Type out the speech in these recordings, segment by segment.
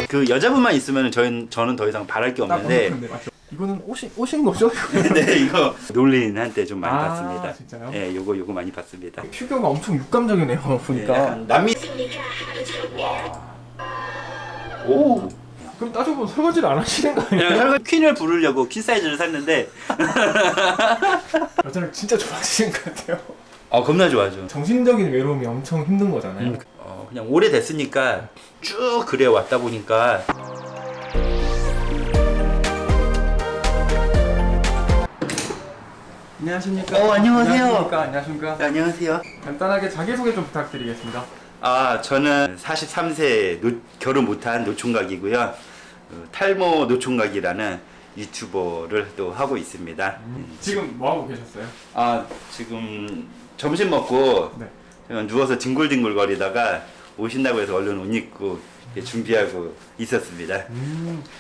그 여자분만 있으면 저는 더 이상 바랄 게 없는데. 맞죠? 이거는 오신 거죠? 네, 이거 논린한테 좀 많이 봤습니다. 진짜요? 네, 요거 많이 봤습니다. 피규어가 엄청 육감적이네요. 보니까. 네, 남미. 오. 그럼 따져보면 설거지를 안 하시는 거 아니에요? 그냥 퀸을 부르려고 퀸 사이즈를 샀는데. 여자를 진짜 좋아하시는 것 같아요. 겁나 좋아하죠. 정신적인 외로움이 엄청 힘든 거잖아요. 그냥 오래됐으니까 쭉 그래 왔다 보니까. 안녕하십니까? 안녕하세요. 안녕하십니까? 네, 안녕하세요. 간단하게 자기소개 좀 부탁드리겠습니다. 저는 43세 결혼 못한 노총각이고요. 탈모 노총각이라는 유튜버를 또 하고 있습니다. 지금 뭐 하고 계셨어요? 지금 점심 먹고 네. 제가 누워서 뒹굴뒹굴 거리다가 오신다고 해서 얼른 옷 입고 이렇게 준비하고 있었습니다.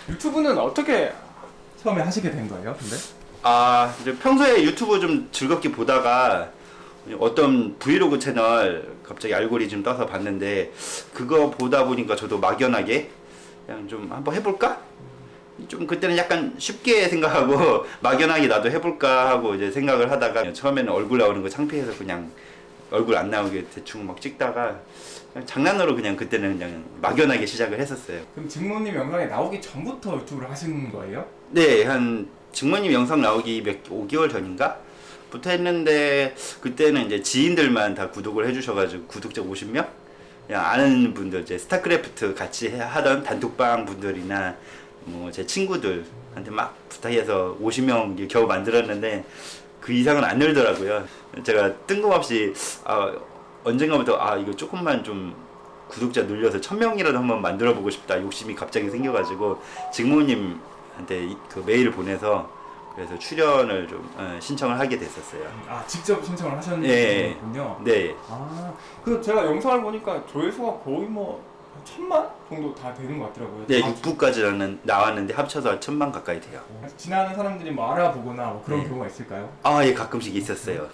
유튜브는 어떻게 처음에 하시게 된 거예요? 근데? 이제 평소에 유튜브 좀 즐겁게 보다가 어떤 브이로그 채널 갑자기 알고리즘 떠서 봤는데 그거 보다 보니까 저도 막연하게 그냥 좀 한번 해볼까? 좀 그때는 약간 쉽게 생각하고 막연하게 나도 해볼까 하고 이제 생각을 하다가 처음에는 얼굴 나오는 거 창피해서 그냥 얼굴 안 나오게 대충 막 찍다가 그냥 장난으로 그냥 그때는 그냥 막연하게 시작을 했었어요. 그럼 직모님 영상에 나오기 전부터 유튜브를 하신 거예요? 네, 한 직모님 영상 나오기 5개월 전인가? 부터 했는데 그때는 이제 지인들만 다 구독을 해주셔가지고 구독자 50명? 그냥 아는 분들 이제 스타크래프트 같이 하던 단톡방 분들이나 뭐 제 친구들한테 막 부탁해서 50명 겨우 만들었는데 그 이상은 안 늘더라고요. 제가 뜬금없이 언젠가부터 이거 조금만 좀 구독자 늘려서 1000명이라도 한번 만들어 보고 싶다 욕심이 갑자기 생겨가지고 직모님한테 그 메일을 보내서 그래서 출연을 좀 신청을 하게 됐었어요. 직접 신청을 하셨군요. 네. 네. 그 제가 영상을 보니까 조회수가 거의 뭐 1000만 정도 다 되는 것 같더라고요. 네, 6부까지는 나왔는데 합쳐서 1000만 가까이 돼요. 지나가는 사람들이 뭐 알아보거나 뭐 그런 네. 경우가 있을까요? 예, 가끔씩 있었어요.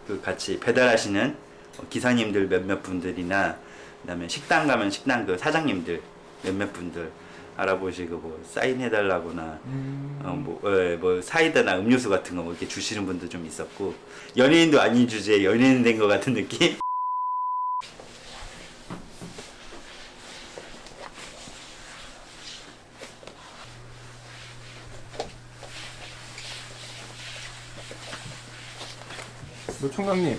그 같이 배달하시는 기사님들 몇몇 분들이나 그다음에 식당 가면 식당 그 사장님들 몇몇 분들 알아보시고 뭐 사인해달라거나 뭐 사이다나 음료수 같은 거 뭐 이렇게 주시는 분도 좀 있었고 연예인도 아닌 주제에 연예인 된 것 같은 느낌? 노총각님,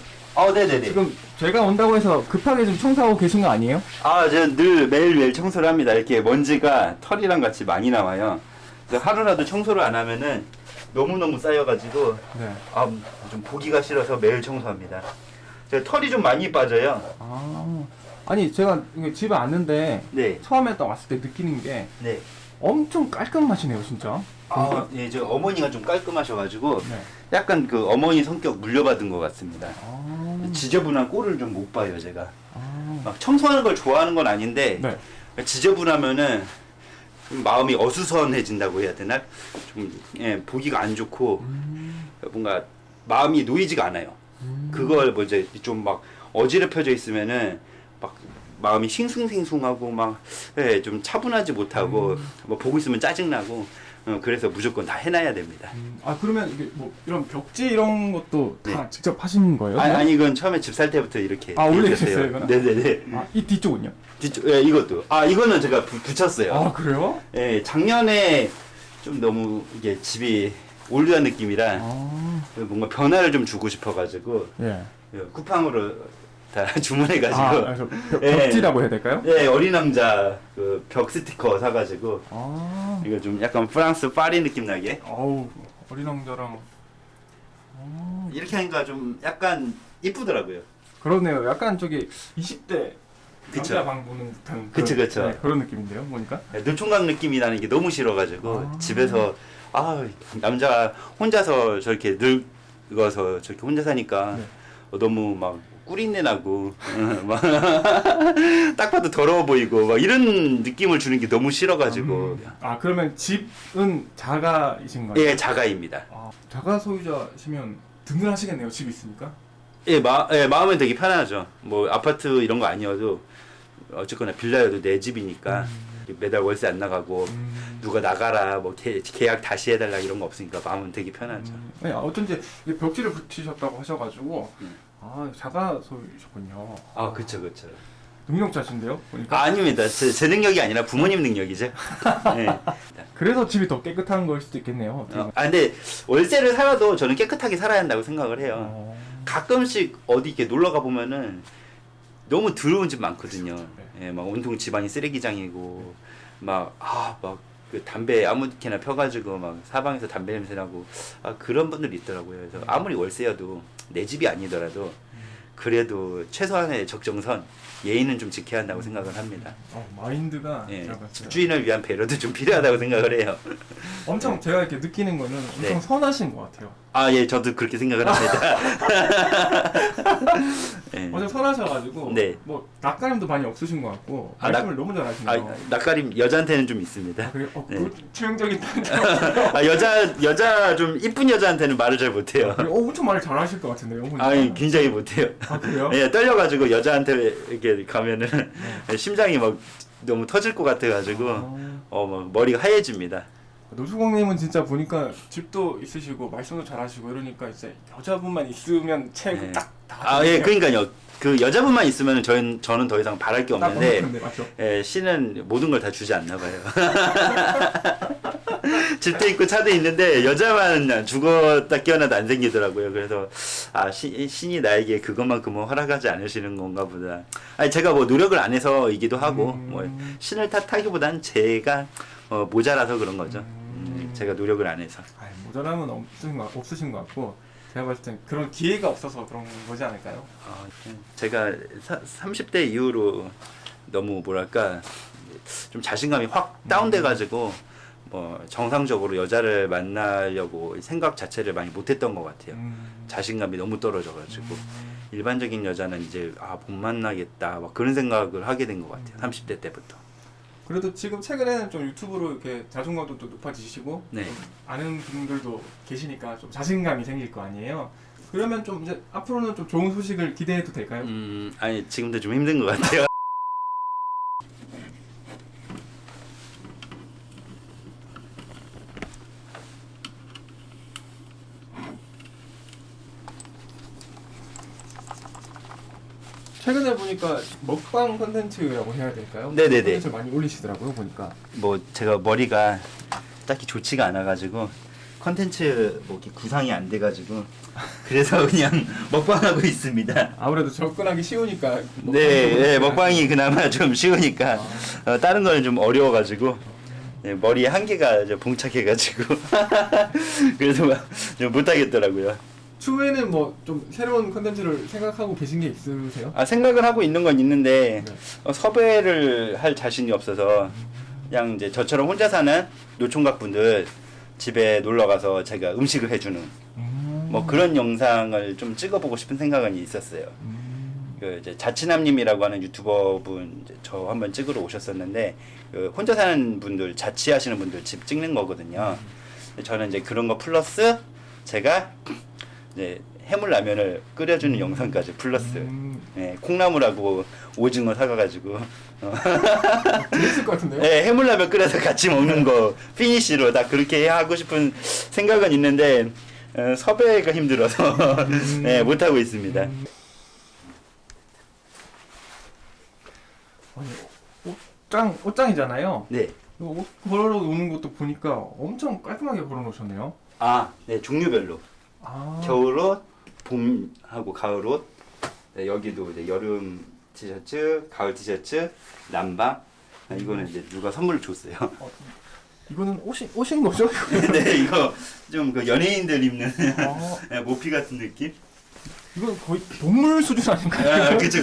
네네네. 지금 제가 온다고 해서 급하게 좀 청소하고 계신 거 아니에요? 제가 늘 매일매일 청소를 합니다. 이렇게 먼지가 털이랑 같이 많이 나와요. 그래서 하루라도 청소를 안 하면은 너무너무 쌓여가지고 네. 좀 보기가 싫어서 매일 청소합니다. 제가 털이 좀 많이 빠져요. 아니 제가 이게 집에 왔는데 네. 처음에 딱 왔을 때 느끼는 게 네. 엄청 깔끔하시네요, 진짜. 예, 저 어머니가 좀 깔끔하셔가지고 네. 약간 그 어머니 성격 물려받은 것 같습니다. 지저분한 꼴을 좀 못 봐요, 제가. 막 청소하는 걸 좋아하는 건 아닌데 네. 지저분하면은 좀 마음이 어수선해진다고 해야 되나? 좀 보기가 안 좋고 뭔가 마음이 놓이지가 않아요. 그걸 뭐 이제 좀 막 어지럽혀져 있으면은 막 마음이 싱숭생숭하고 막 좀 차분하지 못하고 뭐 보고 있으면 짜증나고 그래서 무조건 다 해놔야 됩니다. 그러면 이게 뭐 이런 벽지 이런 것도 다 네. 직접 하신 거예요? 아니 이건 처음에 집 살 때부터 이렇게 원래 했었어요. 있었어요, 이거는? 네네네. 이 뒤쪽은요? 뒤쪽 이것도 이거는 제가 붙였어요. 그래요? 예, 작년에 좀 너무 이게 집이 올드한 느낌이라 뭔가 변화를 좀 주고 싶어가지고 예. 쿠팡으로 다 주문해가지고 벽지라고 해야 될까요? 어린 왕자 그 벽 스티커 사가지고 이거 좀 약간 프랑스 파리 느낌 나게 어린 왕자랑 이렇게 하니까 좀 약간 이쁘더라고요. 그러네요. 약간 저기 20대 그쵸. 남자 방 보는 듯한 그쵸. 그런 느낌인데요, 보니까. 노총각 느낌이 나는 게 너무 싫어가지고 집에서 남자 혼자서 저렇게 늙어서 저렇게 혼자 사니까 너무 막 꿀인내 나고 막 딱 봐도 더러워 보이고 막 이런 느낌을 주는 게 너무 싫어가지고 그러면 집은 자가이신 거예요? 예, 자가입니다. 자가 소유자시면 든든하시겠네요. 집 있으니까. 예, 마음은 되게 편하죠. 뭐 아파트 이런 거 아니어도 어쨌거나 빌라여도 내 집이니까 매달 월세 안 나가고 누가 나가라 뭐 계약 다시 해달라 이런 거 없으니까 마음은 되게 편하죠. 네, 어쩐지 벽지를 붙이셨다고 하셔가지고 아 자가소유셨군요. 아, 그쵸, 그쵸. 능력자신데요, 보니까. 아, 아닙니다. 제 능력이 아니라 부모님 능력이죠. 네. 그래서 집이 더 깨끗한 걸 수도 있겠네요. 어떻게 보면. 근데 월세를 살아도 저는 깨끗하게 살아야 한다고 생각을 해요. 어. 가끔씩 어디 이렇게 놀러 가 보면은 너무 더러운 집 많거든요. 네. 예, 막 온통 집안이 쓰레기장이고 막 그 담배 아무렇게나 펴가지고 막 사방에서 담배 냄새 나고 그런 분들이 있더라고요. 그래서 아무리 월세여도 내 집이 아니더라도 그래도 최소한의 적정선 예의는 좀 지켜야 한다고 생각을 합니다. 마인드가 예, 제가 봤어요. 집주인을 위한 배려도 좀 필요하다고 생각을 해요. 엄청 제가 이렇게 느끼는 거는 엄청 네. 선하신 것 같아요. 아, 예, 저도 그렇게 생각을 합니다. 예. 엄청 선하셔가지고 네. 뭐 낯가림도 많이 없으신 것 같고 아, 말씀을 너무 잘하시네요. 낯가림 여자한테는 좀 있습니다. 그래? 네. 치명적인 단점. 여자 좀 이쁜 여자한테는 말을 잘 못해요. 엄청 말을 잘하실 것 같은데요. 보니까. 굉장히 못해요. 아 그래요? 예, 떨려가지고 여자한테 이렇게 가면은 심장이 막 너무 터질 것 같아가지고 막 머리가 하얘집니다. 노주공님은 진짜 보니까 집도 있으시고 말씀도 잘하시고 이러니까 이제 여자분만 있으면 최고 네. 딱 예, 그러니까요. 그 여자분만 있으면 저는 더 이상 바랄 게 없는데 맞죠? 예, 신은 모든 걸 다 주지 않나 봐요. 집도 있고 차도 있는데 여자만 죽었다 깨어나도 안 생기더라고요. 그래서 신이 나에게 그것만큼은 허락하지 않으시는 건가 보다. 제가 뭐 노력을 안 해서이기도 하고 뭐 신을 탓하기보단 제가 모자라서 그런 거죠. 제가 노력을 안 해서. 모자람은 없으신 것 같고 제가 봤을 땐 그런 기회가 없어서 그런 거지 않을까요? 제가 30대 이후로 너무 뭐랄까 좀 자신감이 확 다운돼가지고 뭐 정상적으로 여자를 만나려고 생각 자체를 많이 못했던 것 같아요. 자신감이 너무 떨어져가지고 일반적인 여자는 이제 못 만나겠다 막 그런 생각을 하게 된 것 같아요. 30대 때부터. 그래도 지금 최근에는 좀 유튜브로 이렇게 자존감도 또 높아지시고 네. 좀 아는 분들도 계시니까 좀 자신감이 생길 거 아니에요. 그러면 좀 이제 앞으로는 좀 좋은 소식을 기대해도 될까요? 지금도 좀 힘든 것 같아요. 최근에 보니까 먹방 컨텐츠라고 해야 될까요? 네네네. 컨텐츠 많이 올리시더라고요 보니까. 뭐 제가 머리가 딱히 좋지가 않아가지고 컨텐츠 뭐 이렇게 구상이 안 돼가지고 그래서 그냥 먹방하고 있습니다. 아무래도 접근하기 쉬우니까. 네, 먹방이 그나마 좀 쉬우니까 다른 거는 좀 어려워가지고 머리에 한계가 이제 봉착해가지고 그래서 좀 못하겠더라고요. 추후에는 뭐 좀 새로운 컨텐츠를 생각하고 계신 게 있으세요? 생각을 하고 있는 건 있는데 네. 섭외를 할 자신이 없어서 그냥 이제 저처럼 혼자 사는 노총각 분들 집에 놀러 가서 제가 음식을 해주는 뭐 그런 영상을 좀 찍어보고 싶은 생각은 있었어요. 그 이제 자취남님이라고 하는 유튜버분 저 한번 찍으러 오셨었는데 그 혼자 사는 분들 자취하시는 분들 집 찍는 거거든요. 저는 이제 그런 거 플러스 제가 이제 해물라면을 끓여주는 영상까지 플러스 콩나물하고 오징어 사가가지고 재밌을 것 같은데요? 네, 해물라면 끓여서 같이 먹는 거 피니시로 다 그렇게 하고 싶은 생각은 있는데 섭외가 힘들어서 네, 못하고 있습니다. 아니, 옷장이잖아요. 네. 옷 걸어놓는 것도 보니까 엄청 깔끔하게 걸어놓으셨네요. 네, 종류별로. 겨울옷, 봄하고 가을옷, 네, 여기도 이제 여름 티셔츠, 가을 티셔츠, 남방. 이거는 이제 누가 선물을 줬어요. 이거는 옷인 거죠? 네, 이거 좀 그 연예인들 입는 아, 모피 같은 느낌? 이건 거의 동물 수준 아닌가요? 그쵸.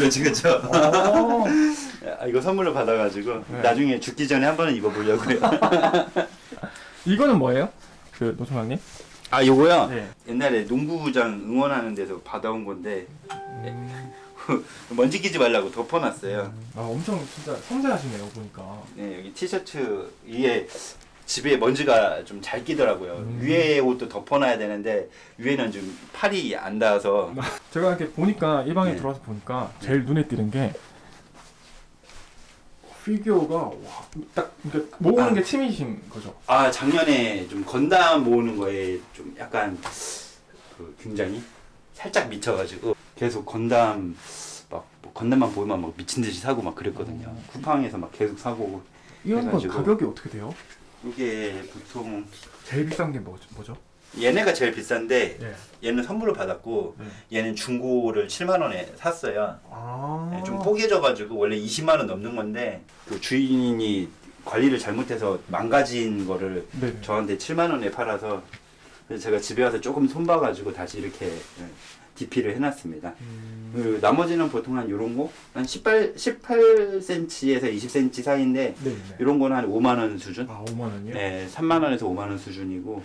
이거 선물로 받아가지고 네. 나중에 죽기 전에 한 번은 입어보려고요. 이거는 뭐예요? 그 노총각님? 요거요? 네. 옛날에 농구장 응원하는 데서 받아온 건데 먼지 끼지 말라고 덮어놨어요. 엄청 진짜 섬세하시네요 보니까. 네, 여기 티셔츠 위에 집에 먼지가 좀 잘 끼더라고요. 위에 옷도 덮어놔야 되는데 위에는 좀 팔이 안 닿아서. 제가 이렇게 보니까 이 방에 네. 들어와서 보니까 제일 눈에 띄는 게 피규어가 와, 딱 그러니까 모으는 게 취미신 거죠. 아, 작년에 좀 건담 모으는 거에 좀 약간 그 굉장히 살짝 미쳐가지고 계속 건담 막뭐 건담만 보면 막 미친 듯이 사고 막 그랬거든요. 쿠팡에서 막 계속 사고. 이런 건 해가지고. 가격이 어떻게 돼요? 이게 보통 제일 비싼 게 뭐죠? 얘네가 제일 비싼데 예. 얘는 선물을 받았고 네. 얘는 중고를 7만 원에 샀어요. 아. 네, 좀 뽀개져가지고 원래 20만 원 넘는 건데 그 주인이 관리를 잘못해서 망가진 거를 네. 저한테 7만 원에 팔아서 그래서 제가 집에 와서 조금 손봐가지고 다시 이렇게 DP를 해놨습니다. 그리고 나머지는 보통 한 요런 거 한 18cm에서 20cm 사이인데 네. 이런 거는 한 5만 원 수준? 아, 5만 원이요? 네, 3만 원에서 5만 원 수준이고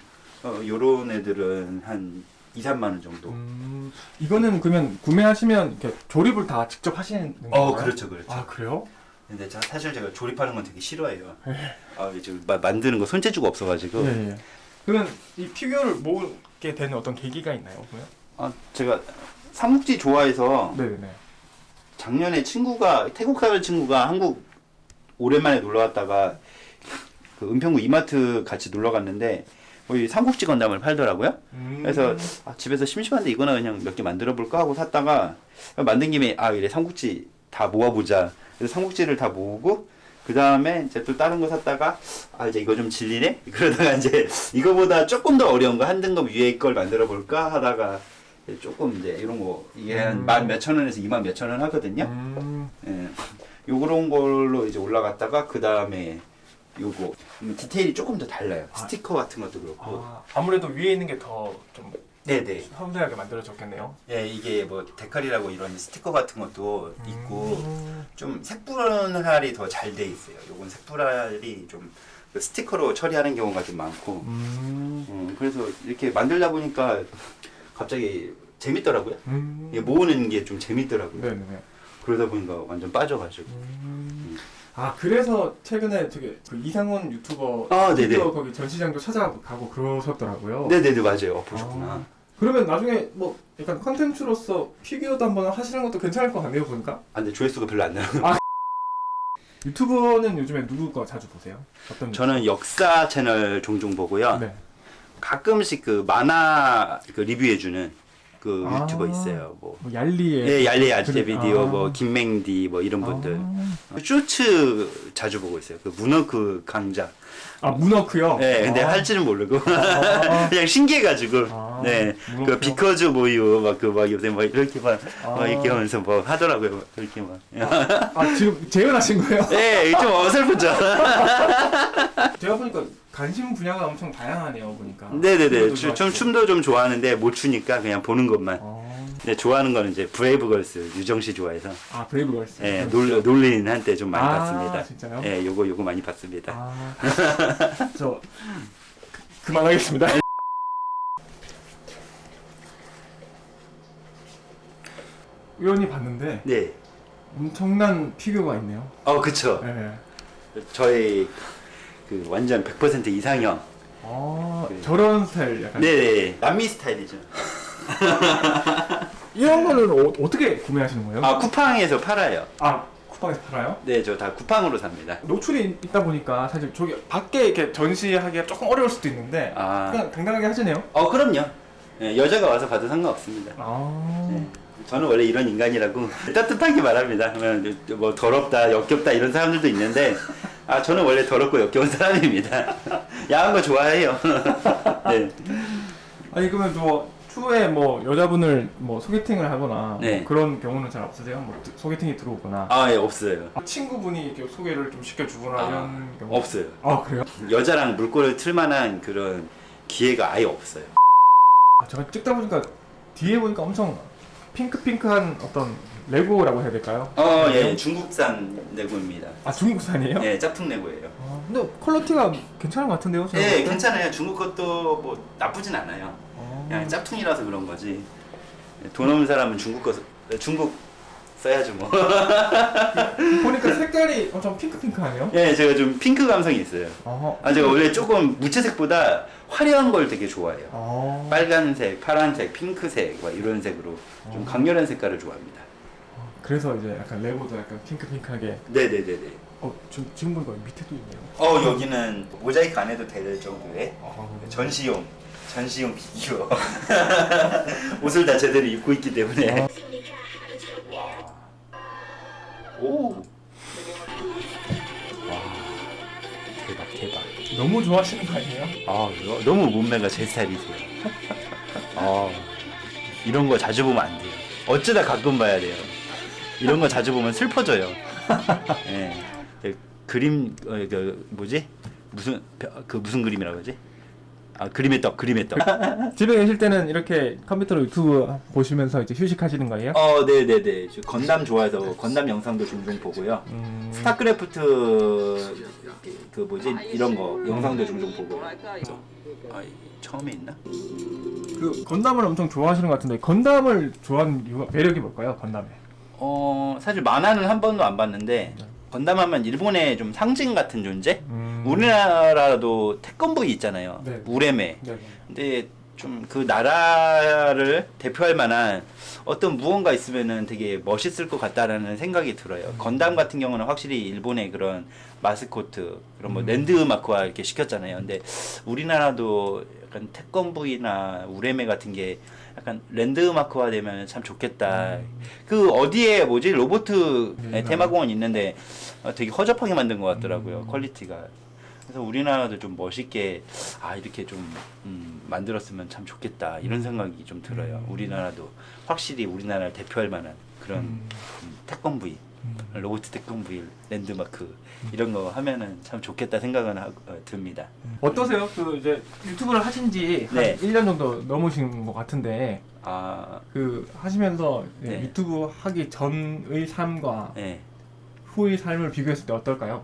요런 애들은 한 2, 3만 원 정도. 이거는 그러면 구매하시면 이렇게 조립을 다 직접 하시는 건가요? 그렇죠, 그렇죠. 아, 그래요? 근데 사실 제가 조립하는 건 되게 싫어해요. 이제 만드는 거 손재주가 없어가지고. 네. 그러면 이 피규어를 모으게 되는 어떤 계기가 있나요, 그러면? 제가 삼국지 좋아해서 네네. 작년에 태국 사는 친구가 한국 오랜만에 놀러 왔다가 그 은평구 이마트 같이 놀러 갔는데 거기 삼국지 건담을 팔더라고요. 그래서 집에서 심심한데 이거나 그냥 몇 개 만들어 볼까 하고 샀다가 만든 김에 이래 삼국지 다 모아보자. 그래서 삼국지를 다 모으고 그 다음에 이제 또 다른 거 샀다가 이제 이거 좀 질리네. 그러다가 이제 이거보다 조금 더 어려운 거 한 등급 위에 걸 만들어 볼까 하다가 조금 이제 이런 거 이게 한 10,000몇천 원에서 2만 몇천 원 하거든요. 예, 요런 걸로 이제 올라갔다가 그 다음에 요거 디테일이 조금 더 달라요. 스티커 같은 것도 그렇고. 아무래도 위에 있는 게 더 좀 네네. 섬세하게 만들어졌겠네요. 예, 이게 뭐 데칼이라고 이런 스티커 같은 것도 있고 좀 색분할이 더 잘 돼 있어요. 요건 색분할이 좀그 스티커로 처리하는 경우가 좀 많고. 그래서 이렇게 만들다 보니까 갑자기 재밌더라고요. 이게 모으는 게 좀 재밌더라고요. 네네. 그러다 보니까 완전 빠져가지고. 그래서 최근에 되게 그 이상훈 유튜버 네네. 피규어 거기 전시장도 찾아가고 그러셨더라고요. 네네네, 맞아요. 보셨구나. 그러면 나중에 뭐 약간 컨텐츠로서 피규어도 한번 하시는 것도 괜찮을 것 같네요, 보니까. 근데 조회수가 별로 안 나요. 유튜버는 요즘에 누구 거 자주 보세요? 어떤? 저는 역사 채널 종종 보고요. 네. 가끔씩 그 만화 그 리뷰해주는 그 유튜버 있어요. 뭐 얄리의. 예, 얄리 아재 그래, 비디오, 뭐 김맹디 뭐 이런 분들. 쇼츠 자주 보고 있어요. 그 문어크 강자. 문어크요? 네, 근데 할지는 모르고 그냥 신기해가지고. 네, 문어크요? 그 비커즈 모유 막 요새 막 이렇게 막 이렇게 하면서 뭐 하더라고요. 그렇게 막. 지금 재현하신 거예요? 네, 좀 어설프죠. 제가 보니까 관심 분야가 엄청 다양하네요, 보니까. 네네네. 춤도 좀 춤도 좀 좋아하는데 못 추니까 그냥 보는 것만. 근데 좋아하는 거는 이제 브레이브걸스 유정 씨 좋아해서. 브레이브걸스. 예, 놀린 한때 좀 많이 봤습니다. 진짜요? 예, 요거 많이 봤습니다. 저 그만하겠습니다. 우연히 봤는데 네. 엄청난 피규어가 있네요. 그쵸. 네. 저희 그 완전 100% 이상형. 저런 스타일 약간. 네네. 남미 스타일이죠. 이런 거는 어떻게 구매하시는 거예요? 쿠팡에서 팔아요. 쿠팡에서 팔아요? 네, 저 다 쿠팡으로 삽니다. 노출이 있다 보니까 사실 저기 밖에 이렇게 전시하기가 조금 어려울 수도 있는데 그냥 당당하게 하시네요. 그럼요. 예, 여자가 와서 봐도 상관없습니다. 네. 저는 원래 이런 인간이라고 따뜻하게 말합니다. 뭐 더럽다, 역겹다 이런 사람들도 있는데 저는 원래 더럽고 역겨운 사람입니다. 야한 거 좋아해요. 네. 아니 그러면 추후에 뭐 여자분을 뭐 소개팅을 하거나 네. 뭐 그런 경우는 잘 없으세요? 뭐 소개팅이 들어오거나. 예, 없어요. 친구분이 이렇게 소개를 좀 시켜주거나 이런 경우. 없어요. 그래요? 여자랑 물꼬를 틀 만한 그런 기회가 아예 없어요. 제가 찍다 보니까 뒤에 보니까 엄청 핑크한 어떤 레고라고 해야 될까요? 예, 중국산 레고입니다. 중국산이에요? 예, 짝퉁 레고예요. 근데 퀄리티가 괜찮은 것 같은데요? 제가 예, 볼 때? 괜찮아요. 중국 것도 뭐 나쁘진 않아요. 그냥 짝퉁이라서 그런 거지. 돈 없는 사람은 중국 써야죠 뭐. 보니까 색깔이 엄청 핑크핑크하네요. 예, 제가 좀 핑크 감성이 있어요. 제가 원래 조금 무채색보다 화려한 걸 되게 좋아해요. 빨간색, 파란색, 핑크색 막 이런 색으로 좀 강렬한 색깔을 좋아합니다. 그래서 이제 약간 레고도 약간 핑크핑크하게. 네네네네. 지금 보니까 밑에도 있네요. 여기는 모자이크 안 해도 될 정도의 전시용 비교. 옷을 다 제대로 입고 있기 때문에. 오. 와. 대박. 너무 좋아하시는 거 아니에요? 너무 몸매가 제 스타일이세요. 이런 거 자주 보면 안 돼요. 어쩌다 가끔 봐야 돼요. 이런 거 자주 보면 슬퍼져요. 예. 그림 뭐지? 무슨 그림이라고 하지? 그림의 떡. 집에 계실 때는 이렇게 컴퓨터로 유튜브 보시면서 이제 휴식하시는 거예요? 네네네. 저 건담 좋아해서 건담 영상도 종종 보고요. 스타크래프트 이런 거 영상도 종종 보고. 처음에 있나? 그 건담을 엄청 좋아하시는 것 같은데 건담을 좋아하는 이유가 매력이 뭘까요? 건담에? 사실 만화는 한 번도 안 봤는데 건담하면 일본의 좀 상징 같은 존재? 우리나라도 태권브이 있잖아요. 네. 우레메. 네. 근데 좀 그 나라를 대표할 만한 어떤 무언가 있으면은 되게 멋있을 것 같다라는 생각이 들어요. 건담 같은 경우는 확실히 일본의 그런 마스코트, 그런 뭐 랜드마크화 이렇게 시켰잖아요. 근데 우리나라도 약간 태권브이나 우레메 같은 게 약간 랜드마크화 되면 참 좋겠다. 그 어디에 로보트 테마공원 있는데 되게 허접하게 만든 것 같더라고요. 퀄리티가. 그래서 우리나라도 좀 멋있게 이렇게 좀 만들었으면 참 좋겠다 이런 생각이 좀 들어요. 우리나라도 확실히 우리나라를 대표할 만한 그런 태권브이, 로봇 태권브이, 랜드마크 이런 거 하면은 참 좋겠다 생각은 듭니다. 어떠세요? 그 이제 유튜브를 하신 지 한 네. 1년 정도 넘으신 것 같은데 그 하시면서 네. 유튜브 하기 전의 삶과 네. 후의 삶을 비교했을 때 어떨까요?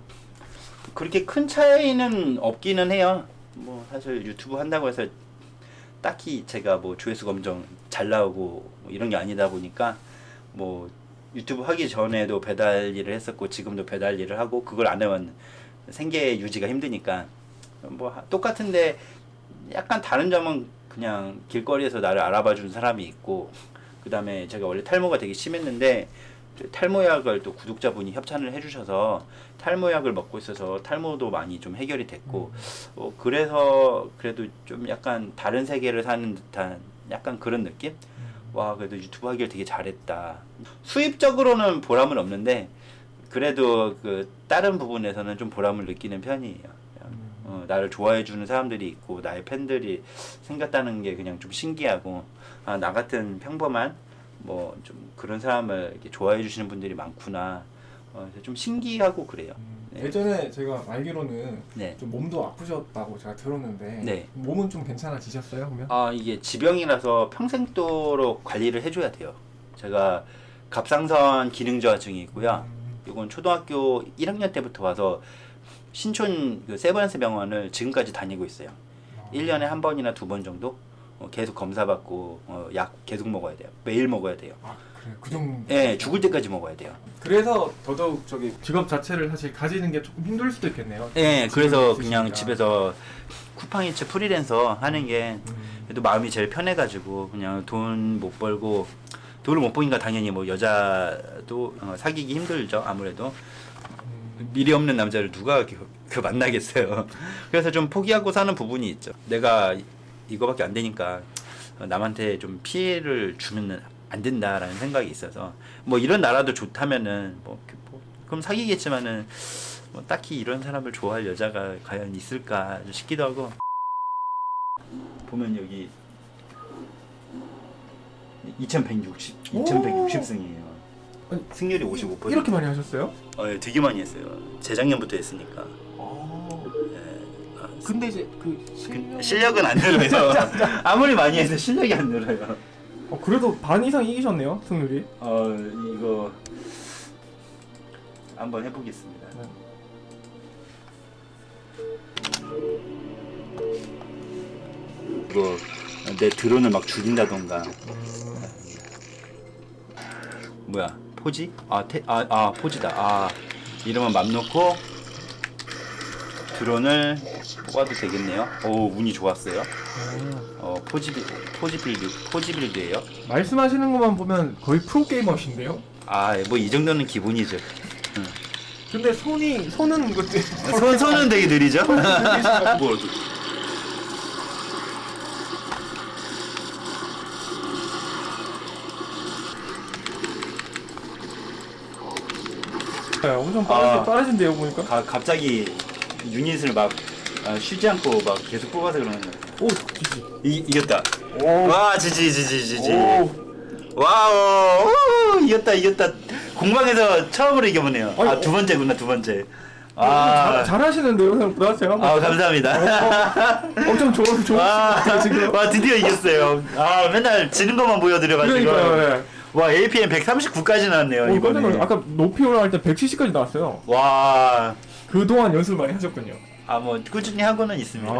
그렇게 큰 차이는 없기는 해요. 뭐 사실 유튜브 한다고 해서 딱히 제가 뭐 조회수가 엄청 잘 나오고 뭐 이런 게 아니다 보니까 뭐 유튜브 하기 전에도 배달 일을 했었고 지금도 배달 일을 하고 그걸 안 하면 생계 유지가 힘드니까 뭐 똑같은데 약간 다른 점은 그냥 길거리에서 나를 알아봐 주는 사람이 있고, 그 다음에 제가 원래 탈모가 되게 심했는데 탈모약을 또 구독자분이 협찬을 해주셔서 탈모약을 먹고 있어서 탈모도 많이 좀 해결이 됐고, 그래서 그래도 좀 약간 다른 세계를 사는 듯한 약간 그런 느낌? 와, 그래도 유튜브 하길 되게 잘했다. 수입적으로는 보람은 없는데 그래도 그 다른 부분에서는 좀 보람을 느끼는 편이에요. 나를 좋아해 주는 사람들이 있고 나의 팬들이 생겼다는 게 그냥 좀 신기하고, 나 같은 평범한 뭐 좀 그런 사람을 이렇게 좋아해 주시는 분들이 많구나. 좀 신기하고 그래요. 네. 예전에 제가 알기로는 네. 좀 몸도 아프셨다고 제가 들었는데 네. 몸은 좀 괜찮아지셨어요, 그러면? 이게 지병이라서 평생도록 관리를 해줘야 돼요. 제가 갑상선 기능저하증이 있고요. 이건 초등학교 1학년 때부터 와서 신촌 그 세브란스 병원을 지금까지 다니고 있어요. 1년에 한 번이나 두 번 정도 계속 검사받고 약 계속 먹어야 돼요. 매일 먹어야 돼요. 그래, 그 정도. 네, 죽을 때까지 먹어야 돼요. 그래서 더더욱 저기 직업 자체를 사실 가지는 게 조금 힘들 수도 있겠네요. 네, 그래서 있으시니까. 그냥 집에서 쿠팡이츠 프리랜서 하는 게 그래도 마음이 제일 편해가지고, 그냥 돈 못 벌고, 돈을 못 버니까 당연히 뭐 여자도 사귀기 힘들죠. 아무래도 미래 없는 남자를 누가 그 만나겠어요. 그래서 좀 포기하고 사는 부분이 있죠. 내가 이거밖에 안 되니까 남한테 좀 피해를 주면 안 된다라는 생각이 있어서, 뭐 이런 나라도 좋다면은 뭐 그럼 사귀겠지만은 뭐 딱히 이런 사람을 좋아할 여자가 과연 있을까 싶기도 하고. 보면 여기 2160승이에요. 승률이 55%. 이렇게 많이 하셨어요? 네, 되게 많이 했어요. 재작년부터 했으니까. 근데 이제 그 실력은 안 늘어요. 아무리 많이 해도 실력이 안 늘어요. 그래도 반 이상 이기셨네요, 승률이. 이거 한번 해보겠습니다. 네. 이거 내 드론을 막 죽인다던가. 뭐야, 포지? 포지다. 이름은 맘 놓고 드론을 뽑아도 되겠네요. 오, 운이 좋았어요. 포지 빌드예요. 말씀하시는 것만 보면 거의 프로게이머신데요? 뭐 이 정도는 기본이죠. 근데 손은 그때 손은 되게 느리죠? 뭐, 엄청 아. 빠르신데요 보니까. 갑자기 유닛을 막 쉬지 않고 막 계속 뽑아서 그러는 거예요. 오, 지지. 이겼다. 오. 와, 지지. 오. 와우, 오, 이겼다. 공방에서 처음으로 이겨보네요. 아니, 두 번째구나, 두 번째. 잘하시는데요, 생각보다 제가. 감사합니다. 엄청 좋은 지금. 와, 드디어 이겼어요. 맨날 지는 것만 보여드려가지고. 그러니까요. 와, APM 139까지 나왔네요, 이번에. 아까 높이 올라갈 때 170까지 나왔어요. 와, 그동안 연습을 많이 하셨군요. 뭐 꾸준히 하고는 있습니다.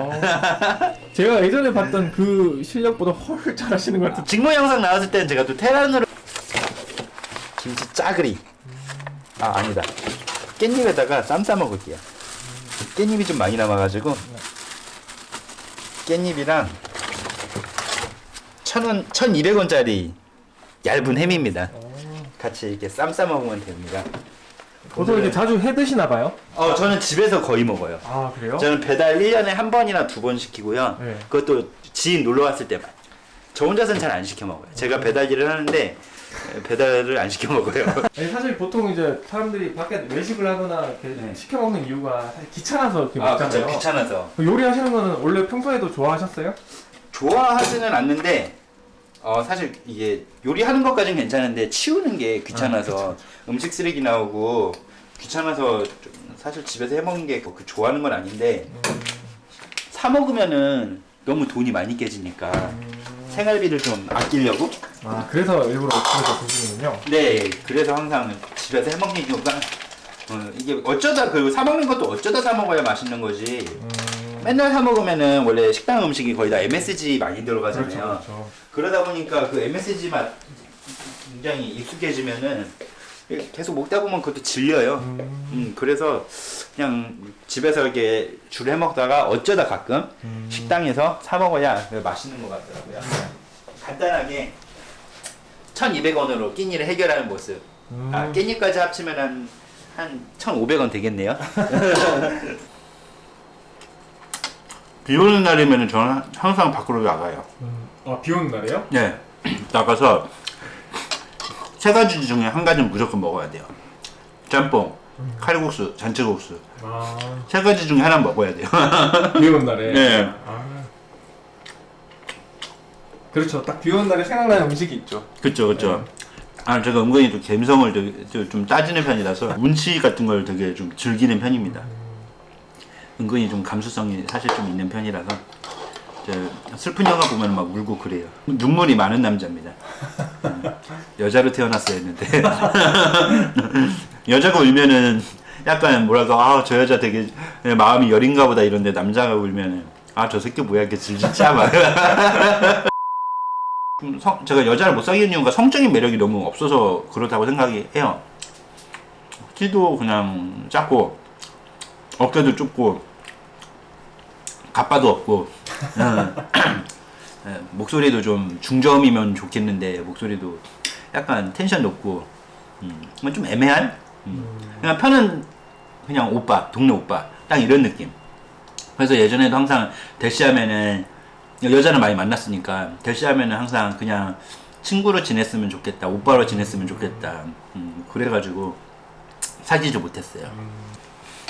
제가 예전에 봤던 그 실력보다 훨씬 잘하시는 것 같아요. 직무 영상 나왔을 때는 제가 또 테란으로 김치 짜그리. 아니다. 깻잎에다가 쌈 싸 먹을게요. 깻잎이 좀 많이 남아가지고 깻잎이랑 1,200원짜리 얇은 햄입니다. 같이 이렇게 쌈 싸 먹으면 됩니다. 보통 이렇게 자주 해 드시나 봐요? 저는 집에서 거의 먹어요. 그래요? 저는 배달 1년에 한 번이나 두 번 시키고요. 네. 그것도 지인 놀러 왔을 때만. 저 혼자서는 잘 안 시켜 먹어요. 제가 배달 일을 하는데 배달을 안 시켜 먹어요. 아니, 사실 보통 이제 사람들이 밖에 외식을 하거나 이렇게 시켜 먹는 이유가 사실 귀찮아서 이렇게 먹잖아요. 그쵸, 귀찮아서. 요리하시는 거는 원래 평소에도 좋아하셨어요? 좋아하지는 않는데 사실 이게 요리하는 것까지는 괜찮은데 치우는 게 귀찮아서 음식 쓰레기 나오고 귀찮아서 좀 사실 집에서 해 먹는 게 그 좋아하는 건 아닌데 사 먹으면은 너무 돈이 많이 깨지니까 생활비를 좀 아끼려고. 그래서 일부러 집에서 드시는군요. 네, 그래서 항상 집에서 해 먹는 이유가 이게 어쩌다 사 먹는 것도 어쩌다 사 먹어야 맛있는 거지. 맨날 사 먹으면은 원래 식당 음식이 거의 다 MSG 많이 들어가잖아요. 그렇죠. 그러다 보니까 그 MSG 맛 굉장히 익숙해지면은 계속 먹다 보면 그것도 질려요. 그래서 그냥 집에서 이렇게 줄 해 먹다가 어쩌다 가끔 식당에서 사 먹어야 맛있는 것 같더라고요. 간단하게 1,200원으로 끼니를 해결하는 모습. 끼니까지 합치면 한 1,500원 되겠네요. 비 오는 날이면 저는 항상 밖으로 나가요. 비 오는 날이에요? 네. 나가서 세 가지 중에 한 가지는 무조건 먹어야 돼요. 짬뽕, 칼국수, 잔치국수. 세 가지 중에 하나 먹어야 돼요. 비 오는 날에? 네. 그렇죠. 딱 비 오는 날에 생각나는 음식이 있죠. 그쵸. 제가 은근히 또 감성을 좀 따지는 편이라서 운치 같은 걸 되게 좀 즐기는 편입니다. 은근히 좀 감수성이 사실 좀 있는 편이라서 슬픈 영화 보면 막 울고 그래요. 눈물이 많은 남자입니다. 여자로 태어났어야 했는데 여자가 울면은 약간 뭐랄까 저 여자 되게 마음이 여린가 보다 이런데 남자가 울면은 저 새끼 뭐야 이렇게 질질짜 막. 제가 여자를 못 사귀는 이유가 성적인 매력이 너무 없어서 그렇다고 생각해요. 키도 그냥 작고 어깨도 좁고 가빠도 없고 목소리도 좀 중저음이면 좋겠는데 목소리도 약간 텐션 높고 좀 애매한 그냥 편한 그냥 오빠 동네 오빠 딱 이런 느낌. 그래서 예전에도 항상 대시하면은 여자를 많이 만났으니까 대시하면은 항상 그냥 친구로 지냈으면 좋겠다 오빠로 지냈으면 좋겠다 그래가지고 사귀지 못했어요.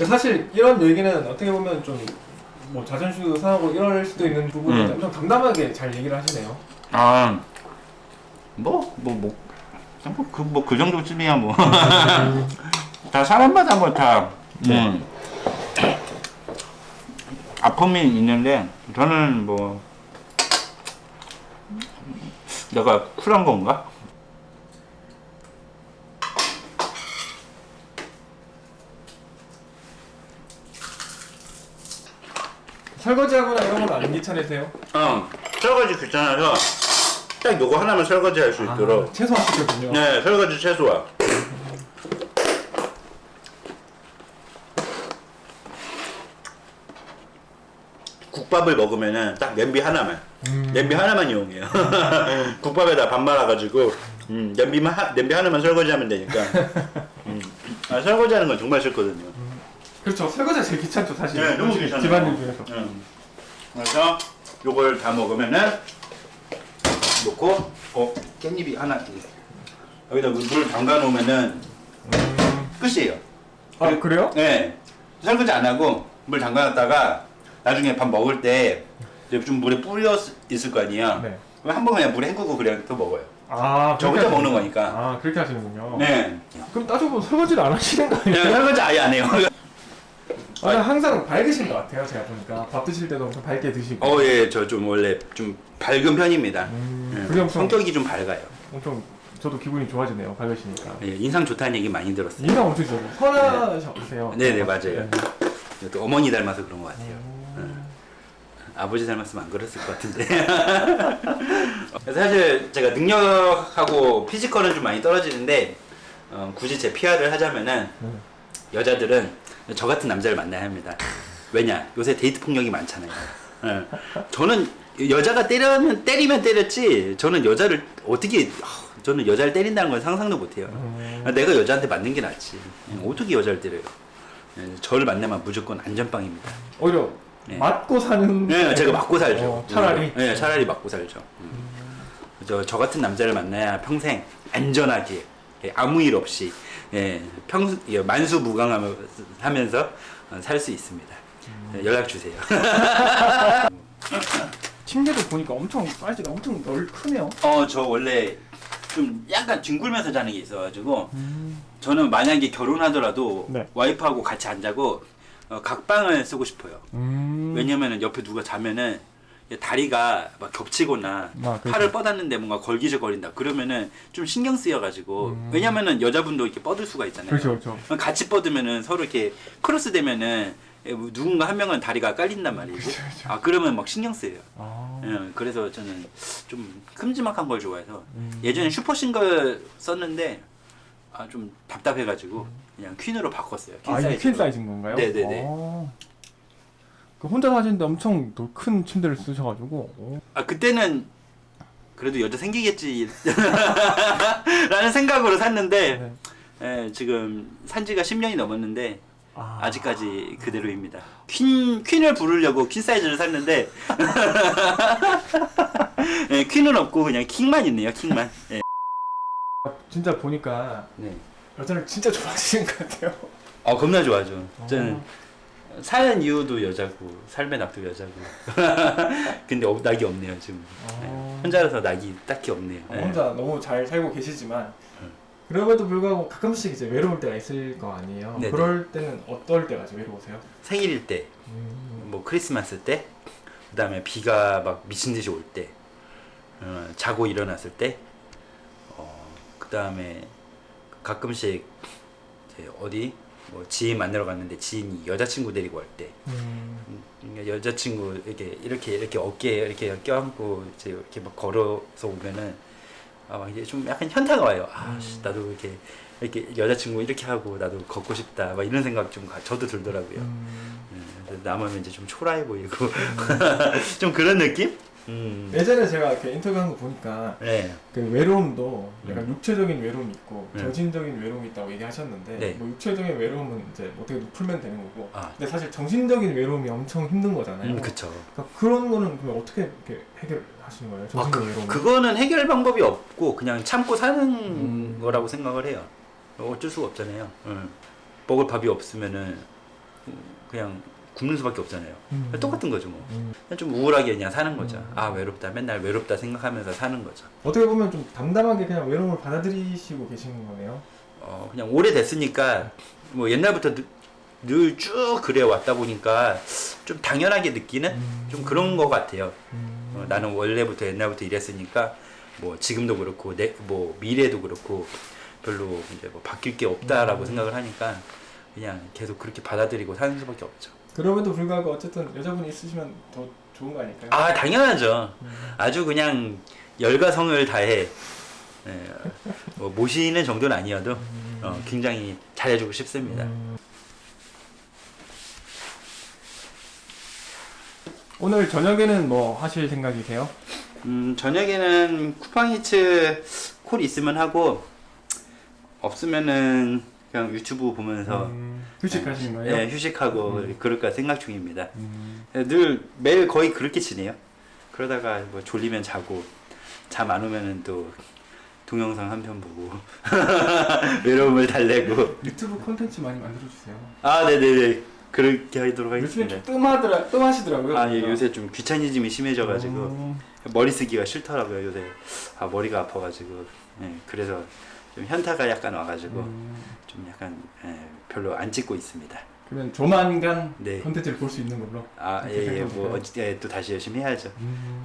사실 이런 얘기는 어떻게 보면 좀 뭐 자존심도 상하고 이럴 수도 있는 부분이 엄청 담담하게 잘 얘기를 하시네요. 그 정도쯤이야 뭐. 다 사람마다 뭐 다 아픔이 있는데 저는 뭐 내가 쿨한 건가? 설거지하거나 이런 건 안 귀찮으세요? 설거지 귀찮아서 딱 요거 하나만 설거지 할 수 있도록 최소화시켰군요. 네 설거지 최소화. 국밥을 먹으면은 딱 냄비 하나만 냄비 하나만 이용해요. 국밥에다 밥 말아가지고 냄비 하나만 설거지하면 되니까. 설거지하는 건 정말 싫거든요. 그렇죠. 설거지가 제일 귀찮죠 사실. 네, 너무 귀찮아요. 집안일 중에서. 그래서 요걸 다 먹으면은 놓고 깻잎이 하나 여기다 물 담가 놓으면은 끝이에요. 아 그래요? 네. 설거지 안 하고 물 담가 놨다가 나중에 밥 먹을 때 좀 물에 뿌려 있을 거 아니에요. 네. 그럼 한번 그냥 물에 헹구고 그냥 또 먹어요. 아 저 혼자 먹는 거니까. 아 그렇게 하시는군요. 네. 그럼 따져보면 설거지를 안 하시는 거 그냥 아니에요? 설거지 아예 안 해요. 항상 밝으신 것 같아요. 제가 보니까 밥 드실 때도 엄청 밝게 드시고. 예, 저 좀 원래 좀 밝은 편입니다. 그게 엄청 성격이 좀 밝아요. 엄청 저도 기분이 좋아지네요. 밝으시니까. 예, 인상 좋다는 얘기 많이 들었어요. 인상 엄청 좋고 선하세요. 네네 맞아요. 또 어머니 닮아서 그런 것 같아요. 아버지 닮았으면 안 그랬을 것 같은데. 그래서 사실 제가 능력하고 피지컬은 좀 많이 떨어지는데 굳이 제 PR을 하자면은 여자들은 저 같은 남자를 만나야 합니다. 왜냐? 요새 데이트 폭력이 많잖아요. 저는 여자가 때리면 때렸지 저는 여자를 어떻게 저는 여자를 때린다는 건 상상도 못해요. 내가 여자한테 맞는 게 낫지. 어떻게 여자를 때려요? 저를 만나면 무조건 안전빵입니다. 오히려 맞고 사는. 네, 제가 맞고 살죠. 차라리. 네, 차라리 맞고 살죠. 저 같은 남자를 만나야 평생 안전하게 아무 일 없이 만수무강하면서 살 수 있습니다. 연락 주세요. 침대도 보니까 엄청 사이즈가 엄청 크네요. 저 원래 좀 약간 뒹굴면서 자는 게 있어가지고 저는 만약에 결혼하더라도 네. 와이프하고 같이 안 자고 각방을 쓰고 싶어요. 왜냐면은 옆에 누가 자면은 다리가 막 겹치거나 그렇죠. 팔을 뻗었는데 뭔가 걸기적거린다 그러면은 좀 신경 쓰여가지고 왜냐면은 여자분도 이렇게 뻗을 수가 있잖아요. 그렇죠. 같이 뻗으면은 서로 이렇게 크로스 되면은 누군가 한 명은 다리가 깔린단 말이고 그러면 막 신경 쓰여요. 그래서 저는 좀 큼지막한 걸 좋아해서 예전에 슈퍼싱글 썼는데 좀 답답해가지고 그냥 퀸으로 바꿨어요. 이게 퀸 사이즈인 건가요? 네네네. 그 혼자 사시는데 엄청 큰 침대를 쓰셔가지고. 그때는 그래도 여자 생기겠지 라는 생각으로 샀는데 지금 산지가 10년이 넘었는데 아직까지 그대로입니다. 퀸을 부르려고 퀸 사이즈를 샀는데 퀸은 없고 그냥 킹만 있네요. 킹만. 진짜 보니까 여자를 진짜 좋아하시는 것 같아요. 겁나 좋아하죠. 저는 사는 이유도 여자고 삶의 낙도 여자고. 근데 낙이 없네요 지금. 혼자라서 낙이 딱히 없네요. 혼자 너무 잘 살고 계시지만 그럼에도 불구하고 가끔씩 이제 외로울 때가 있을 거 아니에요. 네네. 그럴 때는 어떨 때가 좀 외로우세요? 생일일 때, 뭐 크리스마스 때, 그다음에 비가 막 미친 듯이 올 때, 자고 일어났을 때, 그다음에 가끔씩 이제 어디 뭐 지인 만나러 갔는데 지인이 여자친구 데리고 올 때, 그러니까 여자친구 이렇게 어깨에 이렇게 껴안고 이제 이렇게 막 걸어서 오면은 이제 좀 약간 현타가 와요. 나도 이렇게 여자친구 이렇게 하고 나도 걷고 싶다. 막 이런 생각 좀 저도 들더라고요. 남하면 이제 좀 초라해 보이고 좀 그런 느낌? 예전에 제가 이렇게 인터뷰한 거 보니까 그 외로움도 약간 육체적인 외로움이 있고 정신적인 외로움이 있다고 얘기하셨는데 뭐 육체적인 외로움은 이제 어떻게 풀면 되는 거고 근데 사실 정신적인 외로움이 엄청 힘든 거잖아요. 그쵸. 그러니까 그런 거는 그러면 어떻게 이렇게 해결하시는 거예요? 정신적 외로움. 그거는 해결 방법이 없고 그냥 참고 사는 거라고 생각을 해요. 어쩔 수가 없잖아요. 먹을 밥이 없으면은 그냥 굶는 수밖에 없잖아요. 똑같은 거죠 뭐. 그냥 좀 우울하게 그냥 사는 거죠. 외롭다 맨날 외롭다 생각하면서 사는 거죠. 어떻게 보면 좀 담담하게 그냥 외로움을 받아들이시고 계시는 거네요. 그냥 오래됐으니까 뭐 옛날부터 늘 쭉 그래 왔다 보니까 좀 당연하게 느끼는 좀 그런 거 같아요. 나는 원래부터 옛날부터 이랬으니까 뭐 지금도 그렇고 뭐 미래도 그렇고 별로 이제 뭐 바뀔 게 없다라고 생각을 하니까 그냥 계속 그렇게 받아들이고 사는 수밖에 없죠. 그럼에도 불구하고 어쨌든 여자분이 있으시면 더 좋은 거 아닐까요? 당연하죠. 아주 그냥 열과 성을 다해 뭐 모시는 정도는 아니어도 굉장히 잘해주고 싶습니다. 오늘 저녁에는 뭐 하실 생각이세요? 저녁에는 쿠팡이츠 콜 있으면 하고 없으면은 그냥 유튜브 보면서 휴식하시는 거예요? 네, 휴식하고 그럴까 생각 중입니다. 늘 매일 거의 그렇게 지내요. 그러다가 뭐 졸리면 자고 잠 안 오면은 또 동영상 한 편 보고 외로움을 달래고. 유튜브 콘텐츠 많이 만들어주세요. 아, 네네네. 그렇게 하도록 하겠습니다. 요즘에 좀 뜸하시더라고요. 아, 예, 요새 좀 귀차니즘이 심해져가지고 머리 쓰기가 싫더라고요 요새. 아, 머리가 아파가지고. 예, 그래서 좀 현타가 약간 와가지고 좀 약간 별로 안 찍고 있습니다. 그러면 조만간 네. 콘텐츠를 볼 수 있는 걸로. 아, 예, 뭐 또 다시 열심히 해야죠.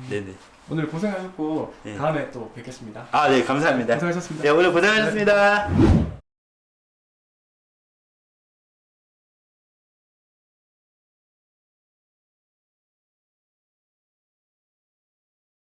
네네. 오늘 고생하셨고 다음에 또 뵙겠습니다. 아, 네, 감사합니다. 고생하셨습니다. 네, 오늘 고생하셨습니다.